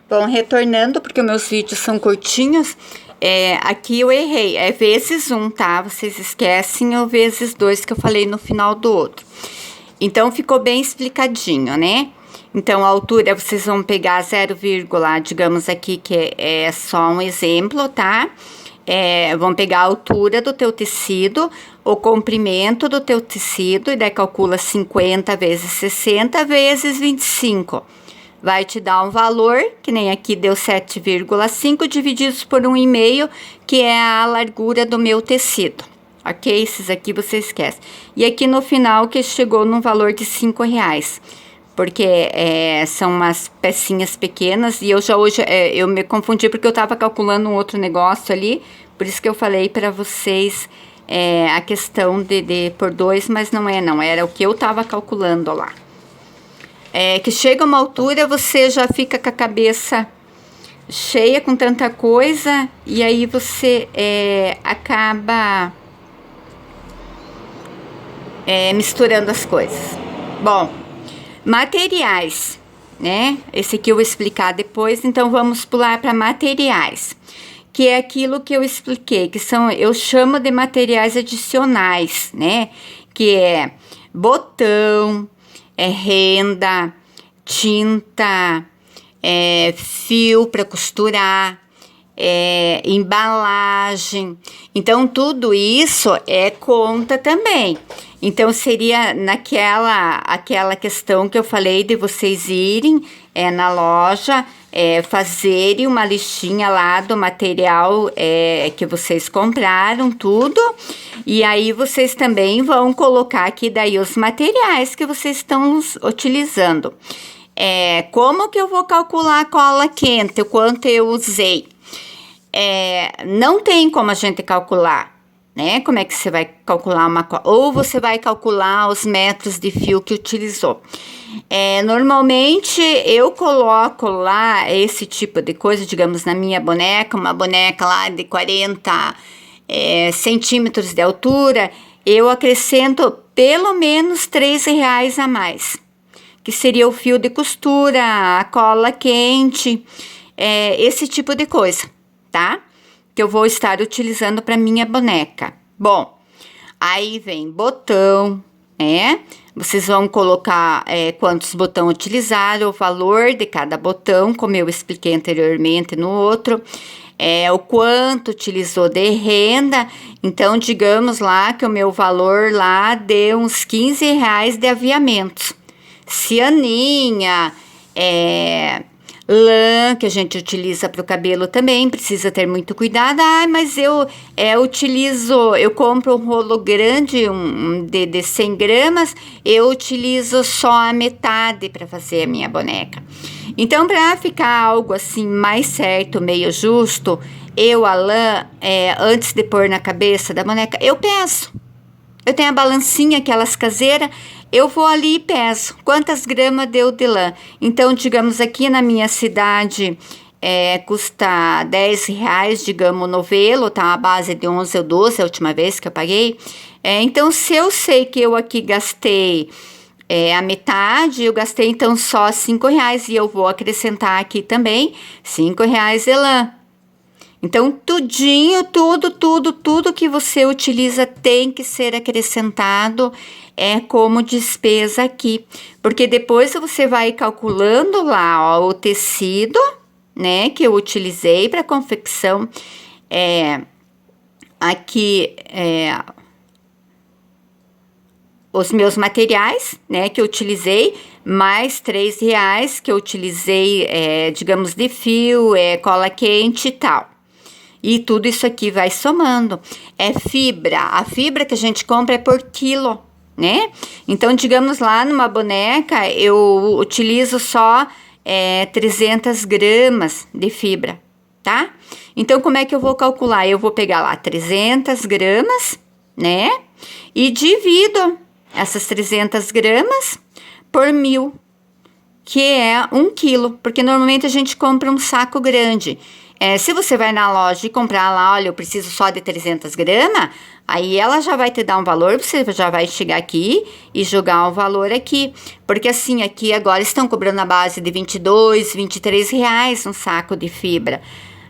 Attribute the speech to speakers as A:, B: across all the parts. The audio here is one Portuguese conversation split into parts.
A: Bom, retornando, porque meus vídeos são curtinhos, aqui eu errei, é vezes 1, tá? Vocês esquecem o vezes 2 que eu falei no final do outro. Então, ficou bem explicadinho, né? Então, a altura, vocês vão pegar 0, digamos aqui que é só um exemplo, tá? Vão pegar a altura do teu tecido, o comprimento do teu tecido, e daí calcula 50 vezes 60 vezes 25. Vai te dar um valor, que nem aqui deu 7,5 divididos por 1,5, que é a largura do meu tecido. Ok? Esses aqui você esquece. E aqui no final que chegou num valor de R$5. Porque são umas pecinhas pequenas e eu me confundi porque eu tava calculando um outro negócio ali, por isso que eu falei para vocês a questão de por 2, mas não, era o que eu tava calculando lá. Que chega uma altura, você já fica com a cabeça cheia com tanta coisa e aí você acaba misturando as coisas. Bom, materiais, né? Esse aqui eu vou explicar depois, então vamos pular para materiais, que é aquilo que eu expliquei, que eu chamo de materiais adicionais, né? Que é botão, renda, tinta, fio para costurar, embalagem. Então, tudo isso conta também. Então, seria aquela questão que eu falei de vocês irem na loja, fazerem uma listinha lá do material que vocês compraram, tudo. E aí, vocês também vão colocar aqui daí os materiais que vocês estão utilizando. Como que eu vou calcular a cola quente, o quanto eu usei? Não tem como a gente calcular, né? Como é que você vai calcular uma cola? Ou você vai calcular os metros de fio que utilizou. Normalmente, eu coloco lá esse tipo de coisa, digamos, na minha boneca, uma boneca lá de 40 centímetros de altura, eu acrescento pelo menos R$3 a mais, que seria o fio de costura, a cola quente, esse tipo de coisa, tá? Que eu vou estar utilizando para minha boneca. Bom, aí vem botão, Vocês vão colocar quantos botões utilizaram, o valor de cada botão, como eu expliquei anteriormente no outro, o quanto utilizou de renda. Então, digamos lá que o meu valor lá deu uns R$15 de aviamentos. Cianinha, lã, que a gente utiliza para o cabelo também, precisa ter muito cuidado. Mas eu eu compro um rolo grande, de 100 gramas, eu utilizo só a metade para fazer a minha boneca. Então, para ficar algo assim mais certo, meio justo, a lã, antes de pôr na cabeça da boneca, eu peso. Eu tenho a balancinha, aquelas caseiras, eu vou ali e peso quantas gramas deu de lã. Então, digamos, aqui na minha cidade, custa R$10, digamos, o novelo, tá? A base de 11 ou 12, a última vez que eu paguei. Então, se eu sei que eu aqui gastei a metade, eu gastei então só R$5, e eu vou acrescentar aqui também R$5 de lã. Então, tudinho, tudo que você utiliza tem que ser acrescentado como despesa aqui. Porque depois você vai calculando lá, ó, o tecido, né, que eu utilizei para confecção. Aqui, os meus materiais, né, que eu utilizei, mais R$3 que eu utilizei, digamos, de fio, cola quente e tal. E tudo isso aqui vai somando. Fibra. A fibra que a gente compra é por quilo, né? Então, digamos lá numa boneca, eu utilizo só 300 gramas de fibra, tá? Então, como é que eu vou calcular? Eu vou pegar lá 300 gramas, né? E divido essas 300 gramas por 1.000, que é 1 quilo, porque normalmente a gente compra um saco grande. Se você vai na loja e comprar lá, olha, eu preciso só de 300 gramas, aí ela já vai te dar um valor, você já vai chegar aqui e jogar o valor aqui. Porque assim, aqui agora estão cobrando a base de 22, 23 reais um saco de fibra.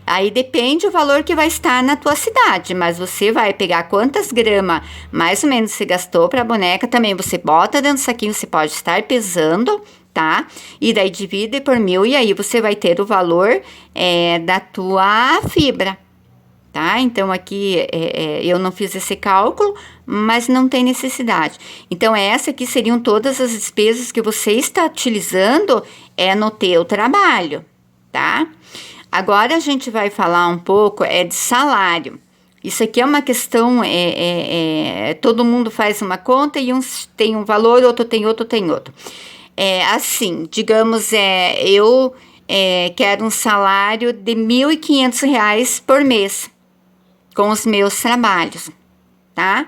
A: Aí depende o valor que vai estar na tua cidade, mas você vai pegar quantas gramas mais ou menos você gastou para a boneca, também você bota dentro do saquinho, você pode estar pesando, tá? E daí divide por 1.000 e aí você vai ter o valor da tua fibra, tá? Então aqui eu não fiz esse cálculo, mas não tem necessidade. Então essa aqui seriam todas as despesas que você está utilizando no teu trabalho, tá? Agora a gente vai falar um pouco de salário. Isso aqui é uma questão, todo mundo faz uma conta e uns tem um valor, outro tem outro, tem outro. Assim, digamos, eu quero um salário de R$ 1.500 por mês com os meus trabalhos, tá?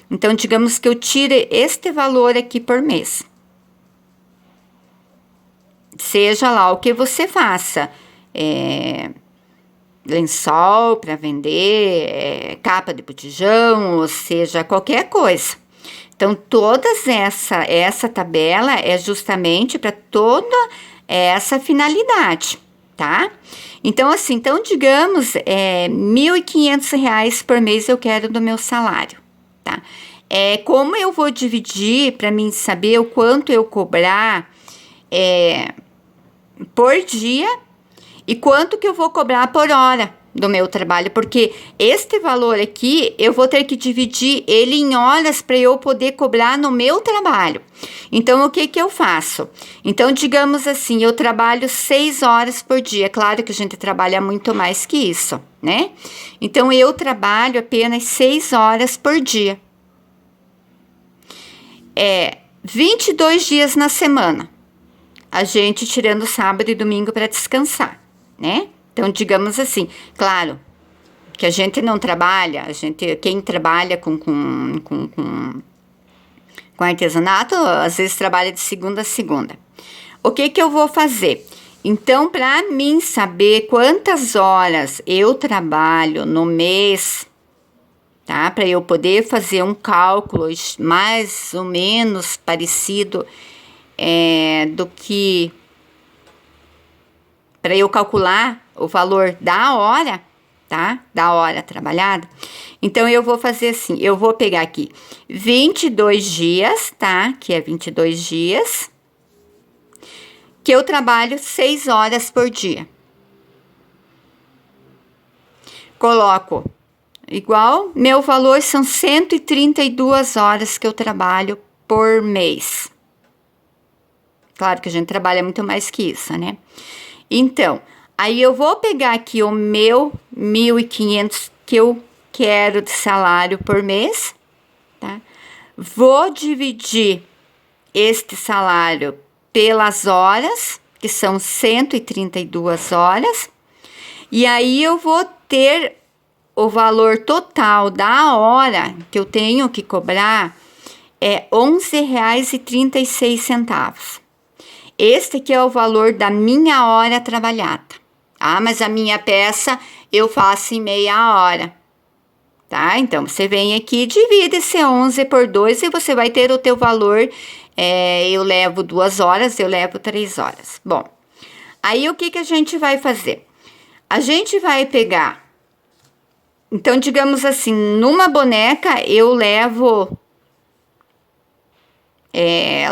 A: Então, digamos que eu tire este valor aqui por mês. Seja lá o que você faça. Lençol para vender, capa de botijão, ou seja, qualquer coisa. Então, essa tabela é justamente para toda essa finalidade, tá? Então, assim, digamos, R$ 1.500 por mês eu quero do meu salário, tá? Como eu vou dividir para mim saber o quanto eu cobrar por dia e quanto que eu vou cobrar por hora do meu trabalho, porque este valor aqui eu vou ter que dividir ele em horas para eu poder cobrar no meu trabalho. Então, o que que eu faço? Então, digamos assim, eu trabalho 6 horas por dia. Claro que a gente trabalha muito mais que isso, né? Então, eu trabalho apenas 6 horas por dia. 22 dias na semana. A gente tirando sábado e domingo para descansar, né? Então, digamos assim, claro que a gente não trabalha, quem trabalha com artesanato, às vezes trabalha de segunda a segunda. O que que eu vou fazer? Então, para mim saber quantas horas eu trabalho no mês, tá? Para eu poder fazer um cálculo mais ou menos parecido do que para eu calcular o valor da hora, tá? Da hora trabalhada. Então, eu vou fazer assim, eu vou pegar aqui 22 dias, tá? Que é 22 dias, que eu trabalho 6 horas por dia. Coloco igual, meu valor são 132 horas que eu trabalho por mês. Claro que a gente trabalha muito mais que isso, né? Então, aí eu vou pegar aqui o meu 1.500 que eu quero de salário por mês, tá? Vou dividir este salário pelas horas, que são 132 horas, e aí eu vou ter o valor total da hora que eu tenho que cobrar R$ 11,36. Este aqui é o valor da minha hora trabalhada. Ah, mas a minha peça eu faço em meia hora. Tá? Então, você vem aqui e divide esse 11 por 2 e você vai ter o teu valor. Eu levo 2 horas, eu levo 3 horas. Bom, aí o que que a gente vai fazer? A gente vai pegar... Então, digamos assim, numa boneca eu levo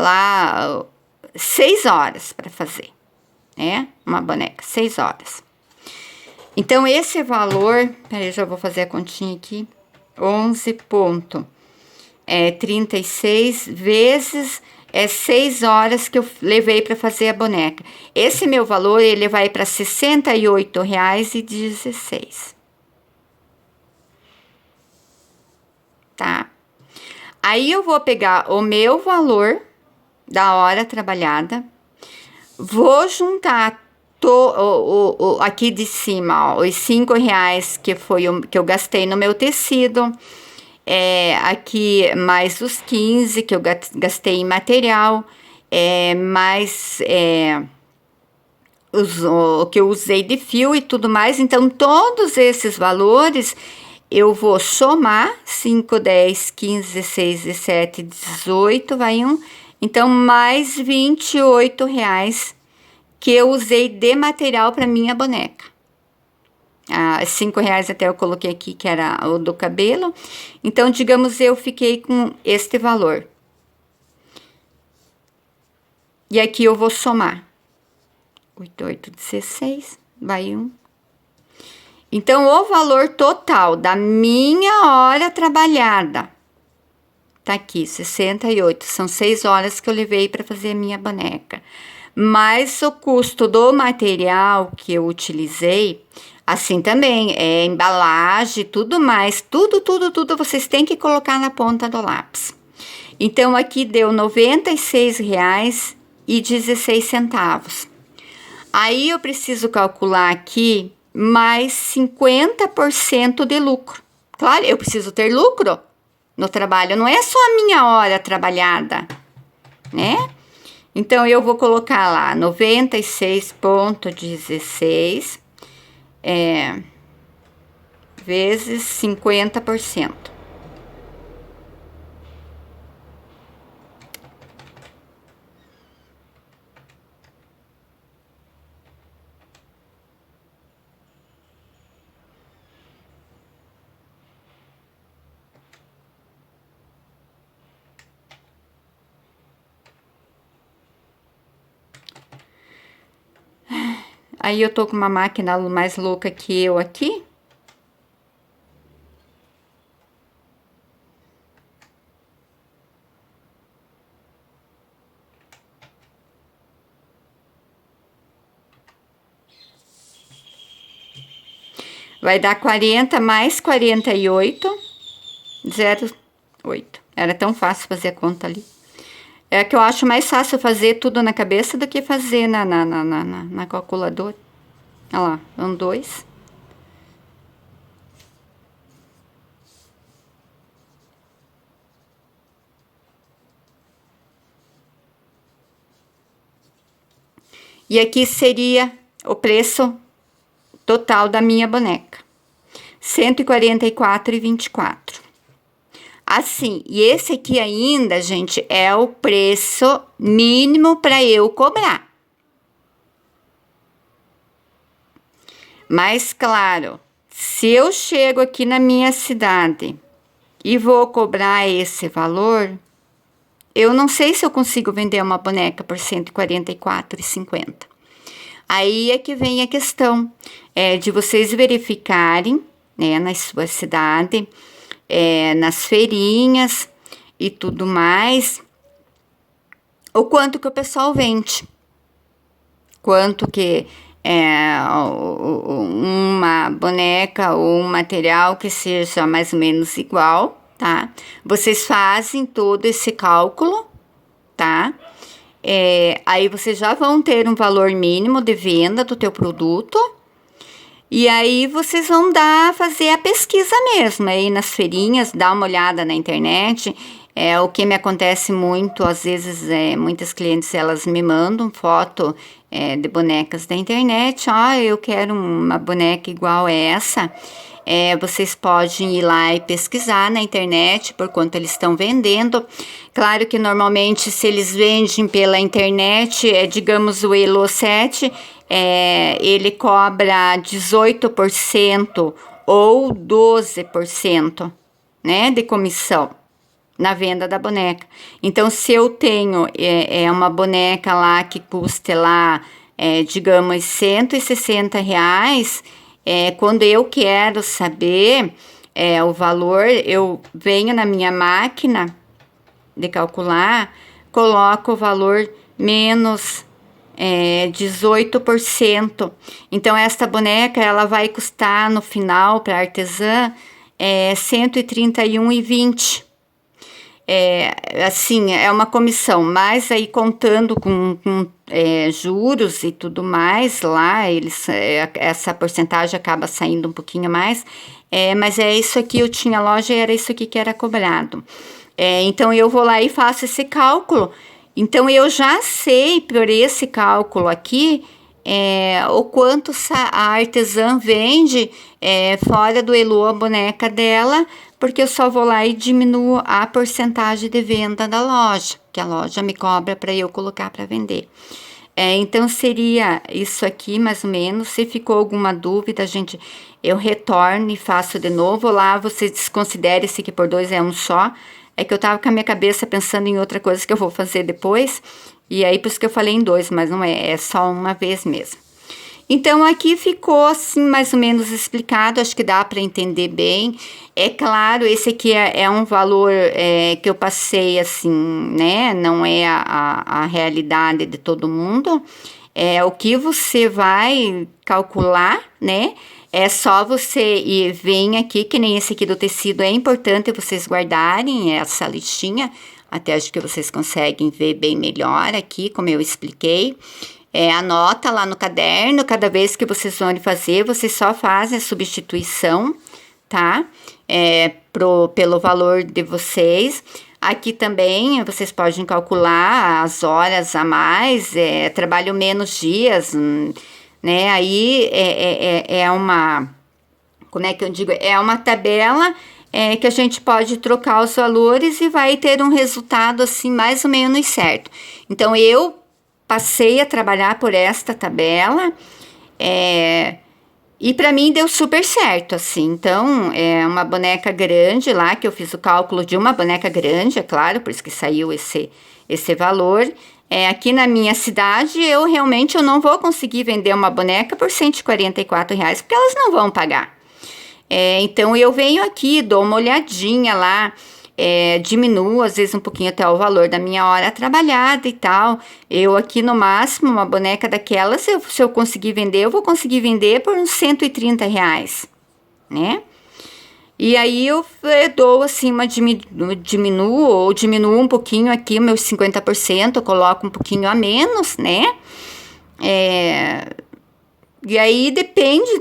A: lá 6 horas para fazer, né? Uma boneca, 6 horas. Então, esse valor, peraí, já vou fazer a continha aqui, 11,36 vezes 6 horas que eu levei para fazer a boneca. Esse meu valor, ele vai para R$ 68,16. Tá? Aí, eu vou pegar o meu valor da hora trabalhada, vou juntar aqui de cima, ó, os R$ 5 que foi que eu gastei no meu tecido, aqui mais os 15 que eu gastei em material, mais o que eu usei de fio e tudo mais. Então, todos esses valores eu vou somar: 5, 10, 15, 16, 17, 18, vai um. Então, mais R$ 28 que eu usei de material para minha boneca. R$ 5 até eu coloquei aqui, que era o do cabelo. Então, digamos, eu fiquei com este valor. E aqui eu vou somar. 8, 8, 16, vai um. Então, o valor total da minha hora trabalhada tá aqui, 68. São 6 horas que eu levei para fazer a minha boneca. Mais o custo do material que eu utilizei, assim também, embalagem, tudo mais, tudo vocês têm que colocar na ponta do lápis. Então, aqui deu R$ 96,16. Aí, eu preciso calcular aqui mais 50% de lucro. Claro, eu preciso ter lucro no trabalho, não é só a minha hora trabalhada, né? Então, eu vou colocar lá 96,16 vezes 50%. Aí, eu tô com uma máquina mais louca que eu aqui. Vai dar 40 mais 48,08. Era tão fácil fazer a conta ali. É que eu acho mais fácil fazer tudo na cabeça do que fazer na calculadora. Olha lá, são 2. E aqui seria o preço total da minha boneca. R$ 144,24. Assim, e esse aqui ainda, gente, é o preço mínimo para eu cobrar. Mas, claro, se eu chego aqui na minha cidade e vou cobrar esse valor, eu não sei se eu consigo vender uma boneca por R$ 144,50. Aí é que vem a questão de vocês verificarem, né, na sua cidade, nas feirinhas e tudo mais, o quanto que o pessoal vende. Quanto que uma boneca ou um material que seja mais ou menos igual, tá? Vocês fazem todo esse cálculo, tá? Aí vocês já vão ter um valor mínimo de venda do teu produto. E aí vocês vão fazer a pesquisa mesmo, aí nas feirinhas, dar uma olhada na internet. O que me acontece muito, às vezes, muitas clientes, elas me mandam foto de bonecas da internet. Eu quero uma boneca igual essa. Vocês podem ir lá e pesquisar na internet por quanto eles estão vendendo. Claro que normalmente, se eles vendem pela internet, digamos o Elo 7, ele cobra 18% ou 12%, né, de comissão na venda da boneca. Então, se eu tenho uma boneca lá que custa lá, digamos, R$ 160, quando eu quero saber o valor, eu venho na minha máquina de calcular, coloco o valor menos 18%. Então, esta boneca, ela vai custar no final para artesã R$ 131,20. Assim, é uma comissão, mas aí contando com juros e tudo mais, lá essa porcentagem acaba saindo um pouquinho mais, mas isso aqui, eu tinha loja e era isso aqui que era cobrado. Então, eu vou lá e faço esse cálculo. Então, eu já sei, por esse cálculo aqui, o quanto a artesã vende fora do Elo a boneca dela, porque eu só vou lá e diminuo a porcentagem de venda da loja, que a loja me cobra para eu colocar para vender. Então, seria isso aqui, mais ou menos. Se ficou alguma dúvida, gente, eu retorno e faço de novo. Lá, você desconsidere esse aqui por 2 é um só. É que eu tava com a minha cabeça pensando em outra coisa que eu vou fazer depois. E aí, por isso que eu falei em 2, mas não é só uma vez mesmo. Então, aqui ficou assim, mais ou menos explicado, acho que dá para entender bem. É claro, esse aqui é um valor que eu passei assim, né? Não é a realidade de todo mundo. É o que você vai calcular, né? É só você ir, vem aqui, que nem esse aqui do tecido, é importante vocês guardarem essa listinha, até acho que vocês conseguem ver bem melhor aqui, como eu expliquei. Anota lá no caderno, cada vez que vocês vão fazer, vocês só fazem a substituição, tá? Pelo valor de vocês. Aqui também vocês podem calcular as horas a mais, trabalho menos dias, né? Aí é uma, como é que eu digo? É uma tabela que a gente pode trocar os valores e vai ter um resultado assim mais ou menos certo. Então, eu passei a trabalhar por esta tabela e para mim deu super certo, assim. Então, é uma boneca grande lá, que eu fiz o cálculo de uma boneca grande, é claro, por isso que saiu esse valor. Aqui na minha cidade, eu realmente não vou conseguir vender uma boneca por R$ 144, porque elas não vão pagar. Então, eu venho aqui, dou uma olhadinha lá, diminuo às vezes um pouquinho até o valor da minha hora trabalhada e tal. Eu aqui no máximo, uma boneca daquelas, se eu conseguir vender, eu vou conseguir vender por uns R$ 130, né? E aí eu dou assim diminuo um pouquinho aqui, meus 50%, eu coloco um pouquinho a menos, né? E aí depende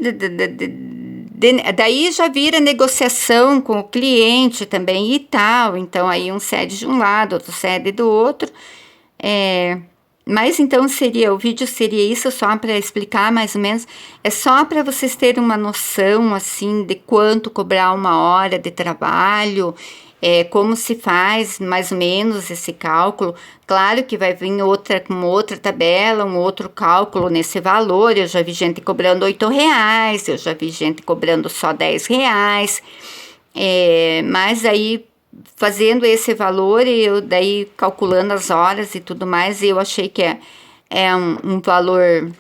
A: daí já vira negociação com o cliente também e tal. Então, aí um cede de um lado, outro cede do outro. Mas então o vídeo seria isso, só para explicar mais ou menos. É só para vocês terem uma noção, assim, de quanto cobrar uma hora de trabalho, como se faz mais ou menos esse cálculo. Claro que vai vir uma outra tabela, um outro cálculo nesse valor. Eu já vi gente cobrando R$ 8, eu já vi gente cobrando só R$ 10. Mas aí, fazendo esse valor, eu daí calculando as horas e tudo mais, eu achei que é um valor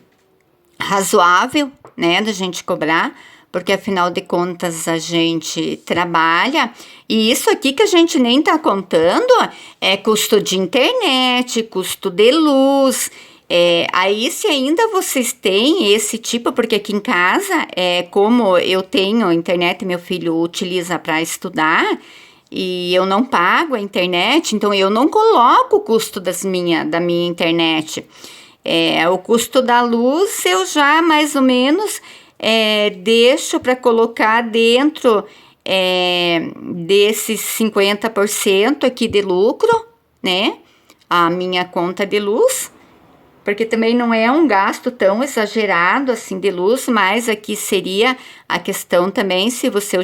A: razoável, né, da gente cobrar, porque afinal de contas a gente trabalha, e isso aqui que a gente nem tá contando é custo de internet, custo de luz. Aí, se ainda vocês têm esse tipo, porque aqui em casa, como eu tenho internet, meu filho utiliza para estudar, e eu não pago a internet, então eu não coloco o custo da minha internet. O custo da luz eu já mais ou menos deixo para colocar dentro desses 50% aqui de lucro, né? A minha conta de luz, porque também não é um gasto tão exagerado assim de luz, mas aqui seria a questão também, se você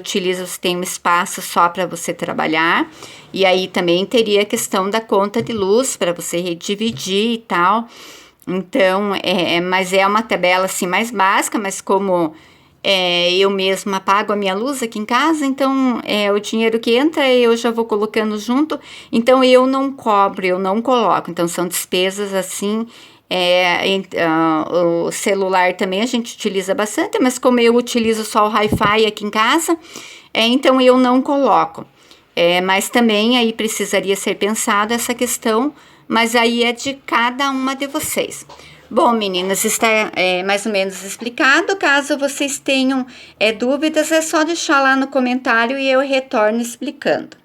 A: tem um espaço só para você trabalhar, e aí também teria a questão da conta de luz para você redividir e tal. Então, mas é uma tabela assim mais básica, mas como eu mesma pago a minha luz aqui em casa, então o dinheiro que entra eu já vou colocando junto, então eu não cobro, eu não coloco, então são despesas assim. O celular também a gente utiliza bastante, mas como eu utilizo só o Wi-Fi aqui em casa, então eu não coloco. Mas também aí precisaria ser pensada essa questão, mas aí é de cada uma de vocês. Bom, meninas, está mais ou menos explicado. Caso vocês tenham dúvidas, é só deixar lá no comentário e eu retorno explicando.